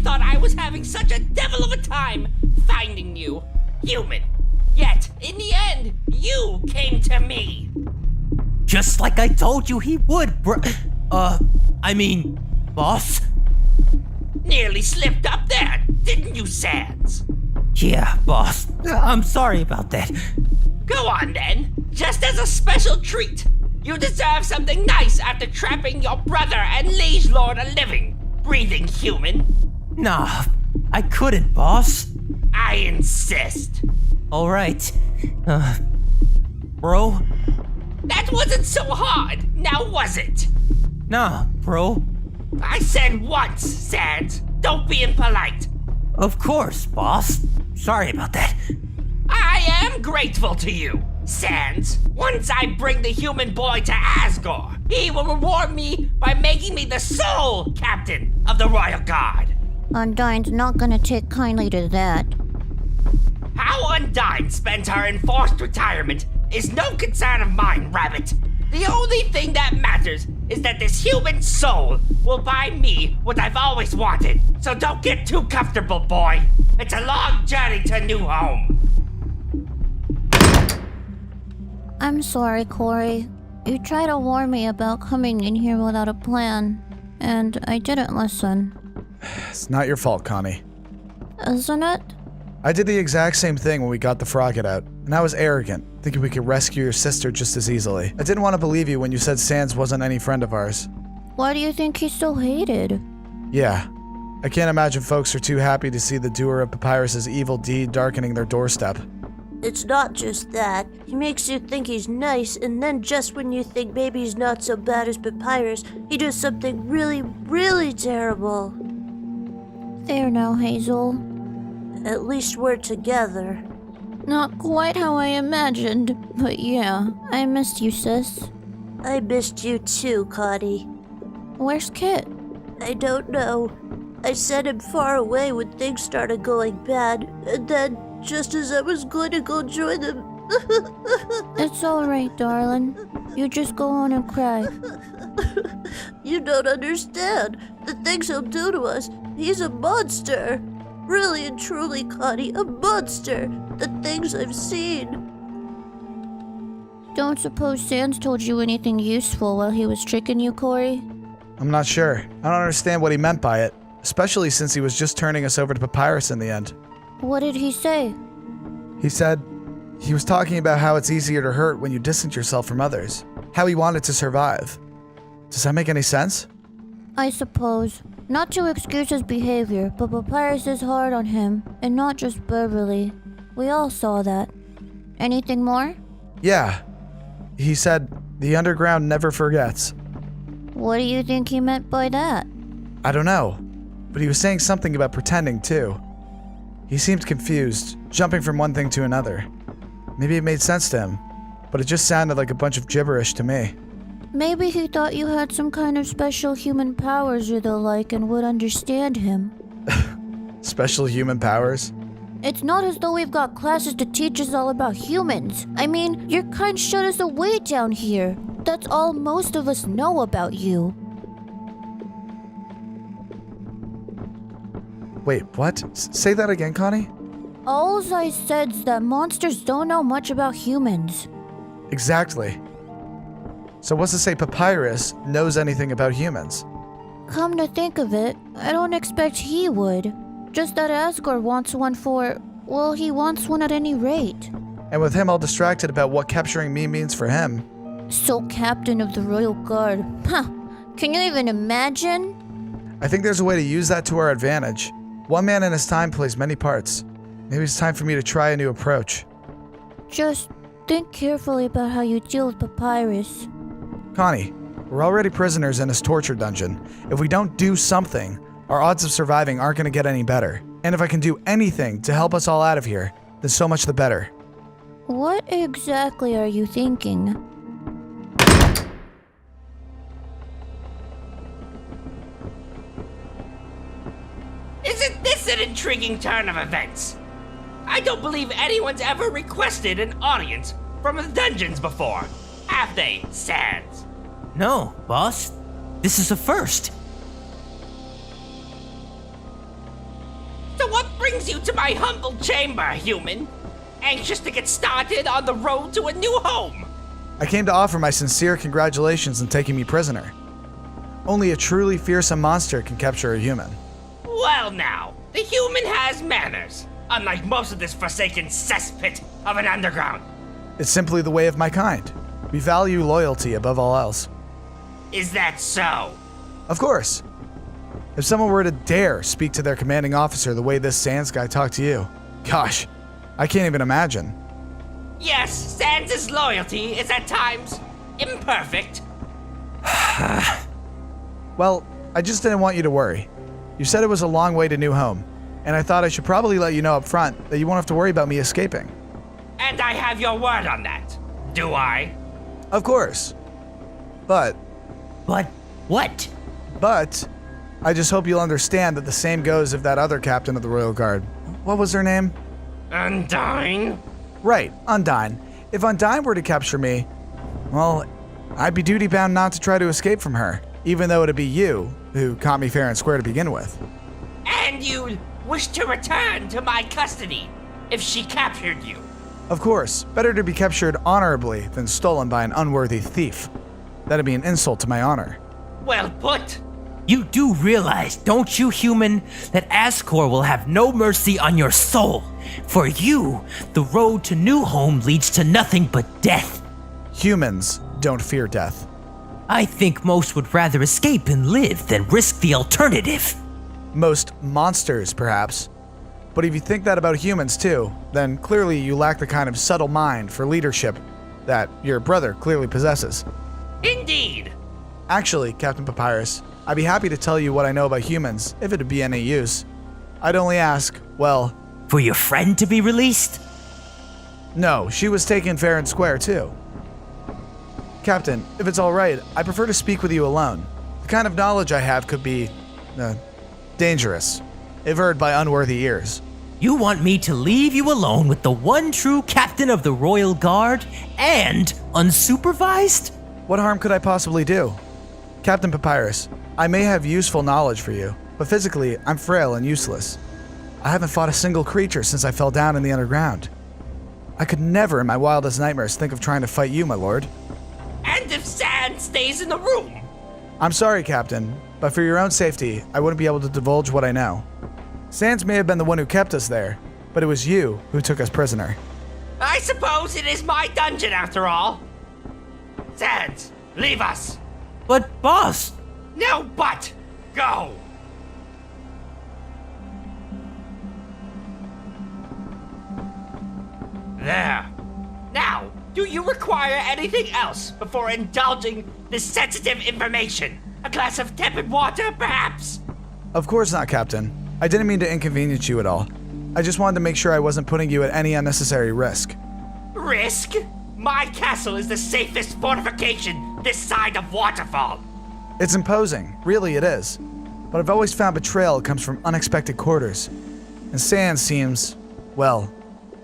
thought I was having such a devil of a time finding you, human. Yet, in the end, you came to me. Just like I told you he would, boss. Nearly slipped up there, didn't you, Sans? Yeah, boss. I'm sorry about that. Go on then. Just as a special treat. You deserve something nice after trapping your brother and liege lord a living, breathing human. Nah, I couldn't, boss. I insist. All right. Bro? That wasn't so hard, now was it? Nah, bro. I said once, Sans. Don't be impolite. Of course, boss. Sorry about that. I am grateful to you, Sans. Once I bring the human boy to Asgore, he will reward me by making me the sole captain of the Royal Guard. Undyne's not gonna take kindly to that. How Undyne spends her enforced retirement is no concern of mine, Rabbit. The only thing that matters is that this human soul will buy me what I've always wanted. So don't get too comfortable, boy. It's a long journey to a new home. I'm sorry, Corey. You tried to warn me about coming in here without a plan, and I didn't listen. It's not your fault, Connie. Isn't it? I did the exact same thing when we got the Frogget out, and I was arrogant, thinking we could rescue your sister just as easily. I didn't want to believe you when you said Sans wasn't any friend of ours. Why do you think he's so hated? Yeah. I can't imagine folks are too happy to see the doer of Papyrus's evil deed darkening their doorstep. It's not just that. He makes you think he's nice, and then just when you think maybe he's not so bad as Papyrus, he does something really, really terrible. There now, Hazel. At least we're together. Not quite how I imagined, but yeah, I missed you, sis. I missed you too, Connie. Where's Kit? I don't know. I sent him far away when things started going bad, and then, just as I was going to go join them... It's alright, darling. You just go on and cry. You don't understand. The things he'll do to us. He's a monster. Really and truly, Connie, a monster. The things I've seen. Don't suppose Sans told you anything useful while he was tricking you, Corey? I'm not sure. I don't understand what he meant by it, especially since he was just turning us over to Papyrus in the end. What did he say? He said he was talking about how it's easier to hurt when you distance yourself from others. How he wanted to survive. Does that make any sense? I suppose. Not to excuse his behavior, but Papyrus is hard on him, and not just verbally. We all saw that. Anything more? Yeah. He said, the underground never forgets. What do you think he meant by that? I don't know, but he was saying something about pretending too. He seemed confused, jumping from one thing to another. Maybe it made sense to him, but it just sounded like a bunch of gibberish to me. Maybe he thought you had some kind of special human powers or the like and would understand him. Special human powers? It's not as though we've got classes to teach us all about humans. I mean, your kind showed us the way down here. That's all most of us know about you. Wait, what? Say that again, Connie? Alls I said's that monsters don't know much about humans. Exactly. So what's to say Papyrus knows anything about humans? Come to think of it, I don't expect he would. Just that Asgore wants one for... well, he wants one at any rate. And with him all distracted about what capturing me means for him. So captain of the Royal Guard. Huh. Can you even imagine? I think there's a way to use that to our advantage. One man in his time plays many parts. Maybe it's time for me to try a new approach. Just think carefully about how you deal with Papyrus. Connie, we're already prisoners in this torture dungeon. If we don't do something, our odds of surviving aren't going to get any better. And if I can do anything to help us all out of here, then so much the better. What exactly are you thinking? Isn't this an intriguing turn of events? I don't believe anyone's ever requested an audience from the dungeons before. Have they, Sans? No, boss. This is a first. So what brings you to my humble chamber, human? Anxious to get started on the road to a new home? I came to offer my sincere congratulations on taking me prisoner. Only a truly fearsome monster can capture a human. Well now, the human has manners, unlike most of this forsaken cesspit of an underground. It's simply the way of my kind. We value loyalty above all else. Is that so? Of course. If someone were to dare speak to their commanding officer the way this Sans guy talked to you, gosh, I can't even imagine. Yes, Sans' loyalty is at times imperfect. Well, I just didn't want you to worry. You said it was a long way to New Home, and I thought I should probably let you know up front that you won't have to worry about me escaping. And I have your word on that, do I? Of course. But, But what? I just hope you'll understand that the same goes of that other captain of the Royal Guard. What was her name? Undyne? Right, Undyne. If Undyne were to capture me, well, I'd be duty-bound not to try to escape from her, even though it'd be you who caught me fair and square to begin with. And you wish to return to my custody if she captured you? Of course, better to be captured honorably than stolen by an unworthy thief. That'd be an insult to my honor. Well put. You do realize, don't you, human, that Asgore will have no mercy on your soul? For you, the road to New Home leads to nothing but death. Humans don't fear death. I think most would rather escape and live than risk the alternative. Most monsters, perhaps. But if you think that about humans too, then clearly you lack the kind of subtle mind for leadership that your brother clearly possesses. Indeed. Actually, Captain Papyrus, I'd be happy to tell you what I know about humans if it'd be any use. I'd only ask, well, For your friend to be released? no, she was taken fair and square too. Captain, if it's alright, I prefer to speak with you alone. The kind of knowledge I have could be, dangerous, if heard by unworthy ears. You want me to leave you alone with the one true captain of the Royal Guard and unsupervised? What harm could I possibly do? Captain Papyrus, I may have useful knowledge for you, but physically, I'm frail and useless. I haven't fought a single creature since I fell down in the underground. I could never in my wildest nightmares think of trying to fight you, my lord. And if Sans stays in the room? I'm sorry, Captain, but for your own safety, I wouldn't be able to divulge what I know. Sans may have been the one who kept us there, but it was you who took us prisoner. I suppose it is my dungeon after all. Sans, leave us. But boss, No but. Go. There. Now, do you require anything else before indulging this sensitive information? A glass of tepid water, perhaps? Of course not, Captain. I didn't mean to inconvenience you at all. I just wanted to make sure I wasn't putting you at any unnecessary risk. Risk? My castle is the safest fortification this side of Waterfall. It's imposing, really it is. But I've always found betrayal comes from unexpected quarters. And Sans seems, well,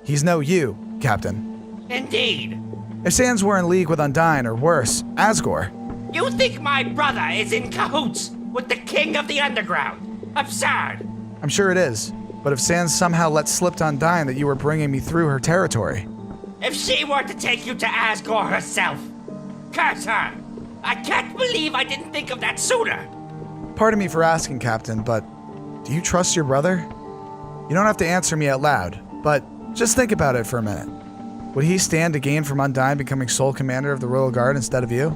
he's no you, Captain. Indeed. If Sans were in league with Undyne, or worse, Asgore, You think my brother is in cahoots with the king of the underground? Absurd. I'm sure it is. But if Sans somehow let slip to Undyne that you were bringing me through her territory, If she were to take you to Asgore herself, curse her. I can't believe I didn't think of that sooner. pardon me for asking, Captain, but do you trust your brother? You don't have to answer me out loud, but just think about it for a minute. Would he stand to gain from Undyne becoming sole commander of the Royal Guard instead of you?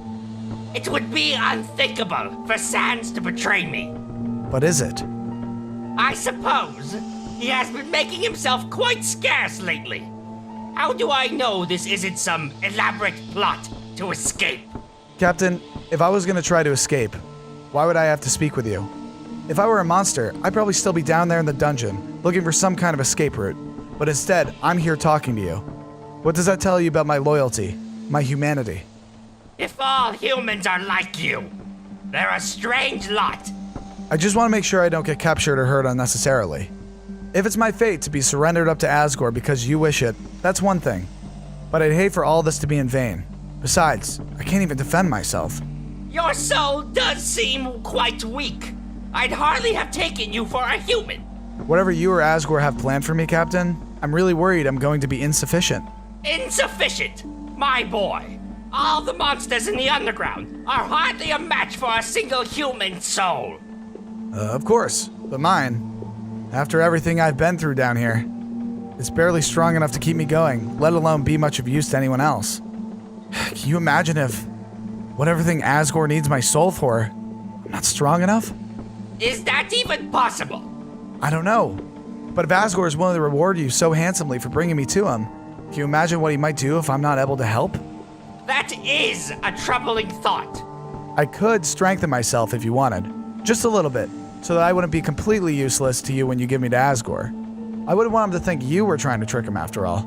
It would be unthinkable for Sans to betray me. But is it? I suppose he has been making himself quite scarce lately. How do I know this isn't some elaborate plot to escape? Captain, if I was going to try to escape, why would I have to speak with you? If I were a monster, I'd probably still be down there in the dungeon, looking for some kind of escape route. But instead, I'm here talking to you. What does that tell you about my loyalty, my humanity? If all humans are like you, they're a strange lot. I just want to make sure I don't get captured or hurt unnecessarily. If it's my fate to be surrendered up to Asgore because you wish it, that's one thing. But I'd hate for all this to be in vain. Besides, I can't even defend myself. Your soul does seem quite weak. I'd hardly have taken you for a human. Whatever you or Asgore have planned for me, Captain, I'm really worried I'm going to be insufficient. Insufficient? My boy. All the monsters in the underground are hardly a match for a single human soul. Of course, but mine, after everything I've been through down here, it's barely strong enough to keep me going, let alone be much of use to anyone else. Can you imagine if what everything Asgore needs my soul for, I'm not strong enough? Is that even possible? I don't know. But if Asgore is willing to reward you so handsomely for bringing me to him, can you imagine what he might do if I'm not able to help? That is a troubling thought. I could strengthen myself if you wanted. Just a little bit, so that I wouldn't be completely useless to you when you give me to Asgore. I wouldn't want him to think you were trying to trick him after all.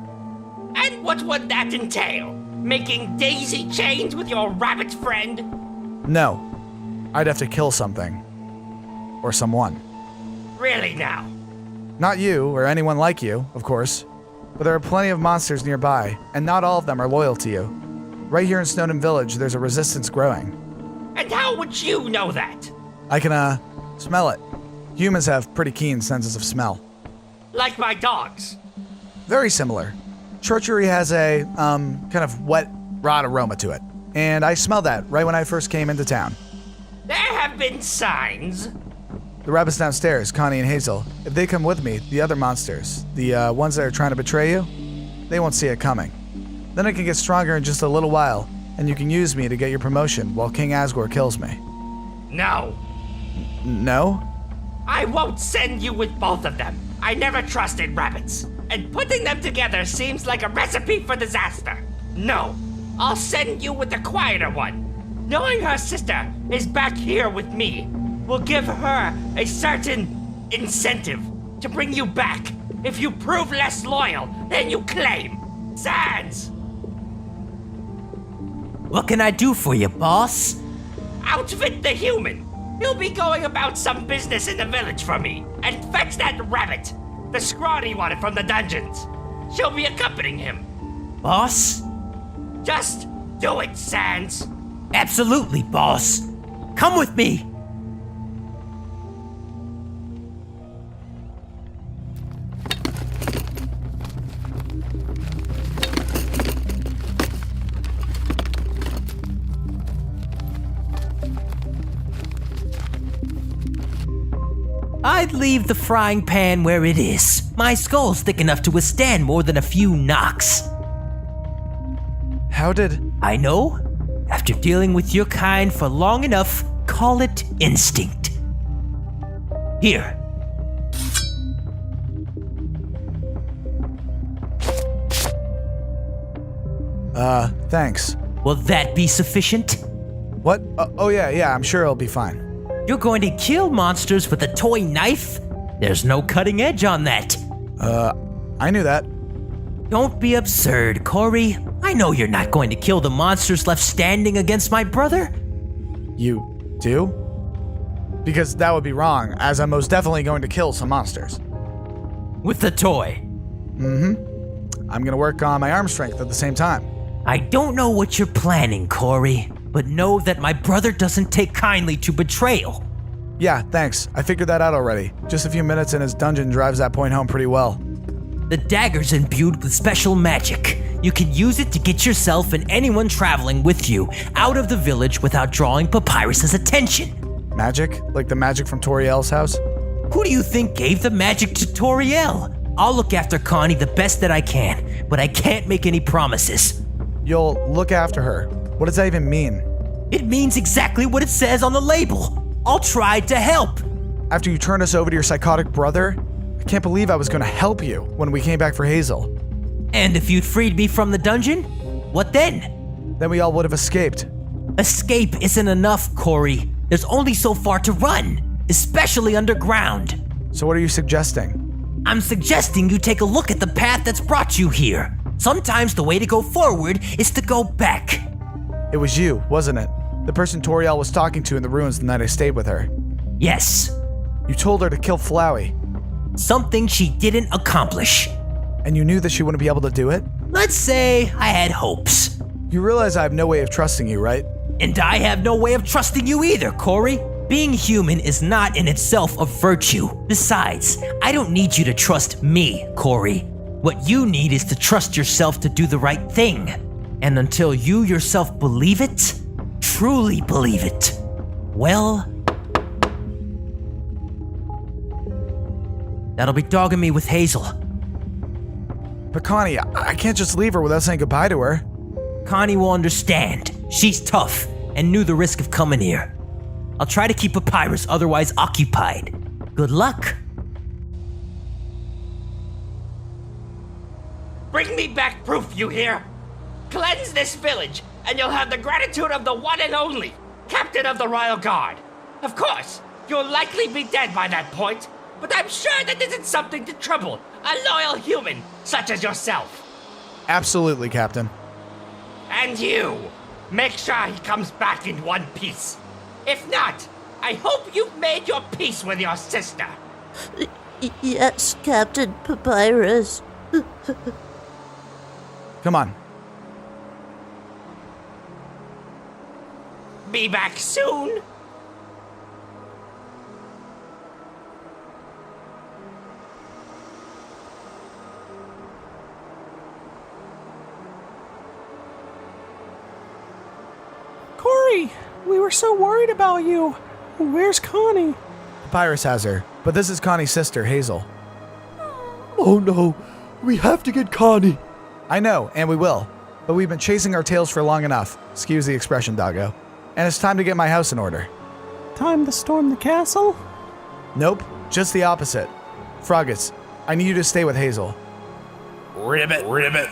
And what would that entail? Making daisy chains with your rabbit friend? No. I'd have to kill something. Or someone. Really now? Not you, or anyone like you, of course. But there are plenty of monsters nearby, and not all of them are loyal to you. Right here in Snowdon Village, there's a resistance growing. And how would you know that? I can, smell it. Humans have pretty keen senses of smell. Like my dogs. Very similar. Treachery has a, kind of wet, rot aroma to it. And I smelled that right when I first came into town. There have been signs. The rabbits downstairs, Connie and Hazel, if they come with me, the other monsters, the ones that are trying to betray you, they won't see it coming. Then I can get stronger in just a little while, and you can use me to get your promotion while King Asgore kills me. No. No? I won't send you with both of them. I never trusted rabbits, and putting them together seems like a recipe for disaster. No, I'll send you with the quieter one. Knowing her sister is back here with me will give her a certain incentive to bring you back if you prove less loyal than you claim. Sans! What can I do for you, boss? Outfit the human. He'll be going about some business in the village for me. And fetch that rabbit, the scrawny one from the dungeons. She'll be accompanying him. Boss? Just do it, Sans. Absolutely, boss. Come with me. I'd leave the frying pan where it is. My skull's thick enough to withstand more than a few knocks. How did... I know. After dealing with your kind for long enough, call it instinct. Here. Thanks. Will that be sufficient? What? Oh yeah, I'm sure it'll be fine. You're going to kill monsters with a toy knife? There's no cutting edge on that. I knew that. Don't be absurd, Corey. I know you're not going to kill the monsters left standing against my brother. You do? Because that would be wrong, as I'm most definitely going to kill some monsters. With the toy. I'm gonna work on my arm strength at the same time. I don't know what you're planning, Corey, but know that my brother doesn't take kindly to betrayal. Yeah, thanks. I figured that out already. Just a few minutes in his dungeon drives that point home pretty well. The dagger's imbued with special magic. You can use it to get yourself and anyone traveling with you out of the village without drawing Papyrus's attention. Magic? Like the magic from Toriel's house? Who do you think gave the magic to Toriel? I'll look after Connie the best that I can, but I can't make any promises. You'll look after her. What does that even mean? It means exactly what it says on the label. I'll try to help. After you turned us over to your psychotic brother? I can't believe I was gonna help you when we came back for Hazel. And if you'd freed me from the dungeon, what then? Then we all would have escaped. Escape isn't enough, Corey. There's only so far to run, especially underground. So what are you suggesting? I'm suggesting you take a look at the path that's brought you here. Sometimes the way to go forward is to go back. It was you, wasn't it? The person Toriel was talking to in the ruins the night I stayed with her. Yes. You told her to kill Flowey. Something she didn't accomplish. And you knew that she wouldn't be able to do it? Let's say I had hopes. You realize I have no way of trusting you, right? And I have no way of trusting you either, Corey. Being human is not in itself a virtue. Besides, I don't need you to trust me, Corey. What you need is to trust yourself to do the right thing. And until you yourself believe it, truly believe it, well, that'll be dogging me with Hazel. But Connie, I can't just leave her without saying goodbye to her. Connie will understand. She's tough and knew the risk of coming here. I'll try to keep Papyrus otherwise occupied. Good luck. Bring me back proof, you hear? Cleanse this village, and you'll have the gratitude of the one and only Captain of the Royal Guard. Of course, you'll likely be dead by that point, but I'm sure that isn't something to trouble a loyal human such as yourself. Absolutely, Captain. And you, make sure he comes back in one piece. If not, I hope you've made your peace with your sister. Yes, Captain Papyrus. Come on. Be back soon. Corey, we were so worried about you. Where's Connie? Papyrus has her, but this is Connie's sister, Hazel. Oh no, we have to get Connie. I know, and we will. But we've been chasing our tails for long enough. Excuse the expression, doggo. And it's time to get my house in order. Time to storm the castle? Nope, just the opposite. Froggets, I need you to stay with Hazel. Ribbit.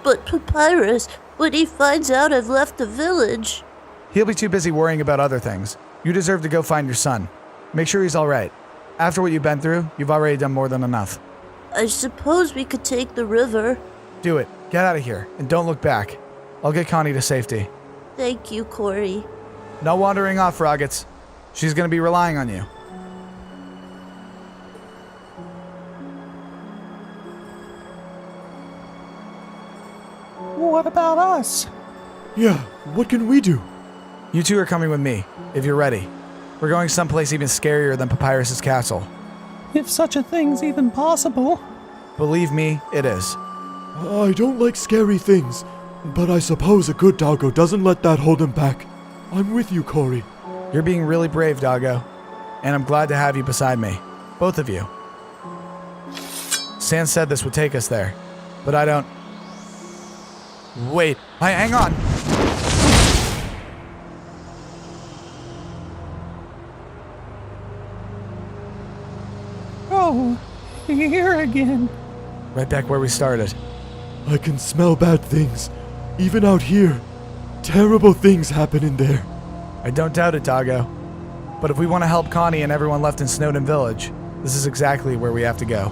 But Papyrus, when he finds out I've left the village... He'll be too busy worrying about other things. You deserve to go find your son. Make sure he's alright. After what you've been through, you've already done more than enough. I suppose we could take the river. Do it. Get out of here, and don't look back. I'll get Connie to safety. Thank you, Corey. No wandering off, Froggets. She's gonna be relying on you. What about us? Yeah, what can we do? You two are coming with me, if you're ready. We're going someplace even scarier than Papyrus's castle. If such a thing's even possible. Believe me, it is. I don't like scary things, but I suppose a good doggo doesn't let that hold him back. I'm with you, Corey. You're being really brave, doggo. And I'm glad to have you beside me. Both of you. Sans said this would take us there, but I don't... Wait, hang on! Oh, here again. Right back where we started. I can smell bad things, even out here. Terrible things happen in there. I don't doubt it, doggo. But if we want to help Connie and everyone left in Snowden Village, this is exactly where we have to go.